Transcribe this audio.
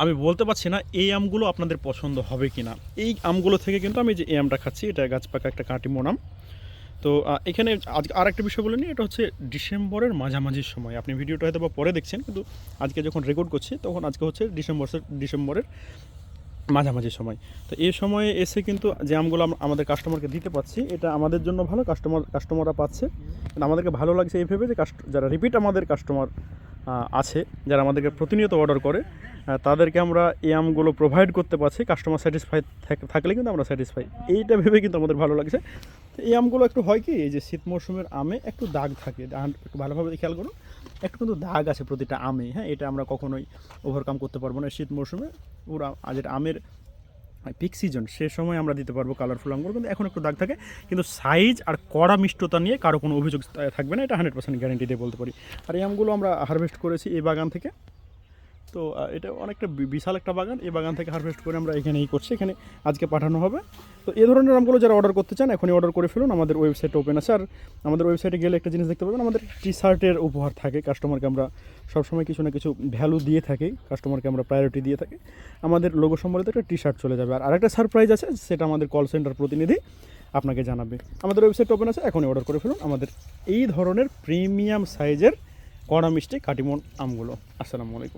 আমি বলতে পারছি না এই আমগুলো আপনাদের পছন্দ হবে কি না। এই আমগুলো থেকে কিন্তু আমি যে এই আমটা খাচ্ছি, এটা গাছ পাকা একটা কাটিমন আম। তো এখানে আজকে আরেকটা বিষয় বলে নিই, এটা হচ্ছে ডিসেম্বরের মাঝামাঝির সময়। আপনি ভিডিওটা হয়তো বা পরে দেখছেন, কিন্তু আজকে যখন রেকর্ড করছি তখন আজকে হচ্ছে ডিসেম্বরের মাঝামাঝি সময়। তো এই সময়ে এসে কিন্তু যে আমগুলো আমাদের কাস্টমারকে দিতে পারছি, এটা আমাদের জন্য ভালো, কাস্টমাররা পাচ্ছে। কিন্তু আমাদেরকে ভালো লাগছে এই ভেবে যে যারা রিপিট আমাদের কাস্টমার আছে, যারা আমাদেরকে প্রতিনিয়ত অর্ডার করে, তাদেরকে আমরা এই আমগুলো প্রোভাইড করতে পারছি। কাস্টমার স্যাটিসফাই থাকলে কিন্তু আমরা স্যাটিসফাই, এইটা ভেবে কিন্তু আমাদের ভালো লাগছে। তো এই আমগুলো একটু হয় কি, এই যে শীত মৌসুমের আমে একটু দাগ থাকে, একটু ভালোভাবে খেয়াল করুন, একটু কিন্তু দাগ আছে প্রতিটা আমে। হ্যাঁ, এটা আমরা কখনোই ওভারকাম করতে পারবো না। শীত মৌসুমে পুরো যেটা আমের পিক সিজন, সে সময় আমরা দিতে পারবো কালারফুল আমগুলো, কিন্তু এখন একটু দাগ থাকে। কিন্তু সাইজ আর কড়া মিষ্টতা নিয়ে কারো কোনো অভিযোগ থাকবে না, এটা 100% গ্যারেন্টি দিয়ে বলতে পারি। আর এই আমগুলো আমরা হারভেস্ট করেছি এই বাগান থেকে। তো এটা অনেকটা বিশাল একটা বাগান, এই বাগান থেকে হারভেস্ট করে আমরা এখানেই করছি, এখানে আজকে পাঠানো হবে। তো এই ধরনের আমগুলো যারা অর্ডার করতে চান এখনই অর্ডার করে ফেলুন, আমাদের ওয়েবসাইট ওপেন আছে। আর আমাদের ওয়েবসাইটে গেলে একটা জিনিস দেখতে পাবেন, আমাদের টি শার্টের উপহার থাকে। কাস্টমারকে আমরা সবসময় কিছু না কিছু ভ্যালু দিয়ে থাকি, কাস্টমারকে আমরা প্রায়োরিটি দিয়ে থাকি। আমাদের লোগো সম্বলিত একটা টি শার্ট চলে যাবে। আর আরেকটা সারপ্রাইজ আছে, সেটা আমাদের কল সেন্টার প্রতিনিধি আপনাকে জানাবে। আমাদের ওয়েবসাইট ওপেন আছে, এখনই অর্ডার করে ফেলুন আমাদের এই ধরনের প্রিমিয়াম সাইজের কড়া মিষ্টি কাটিমন আমগুলো। আসসালামু আলাইকুম।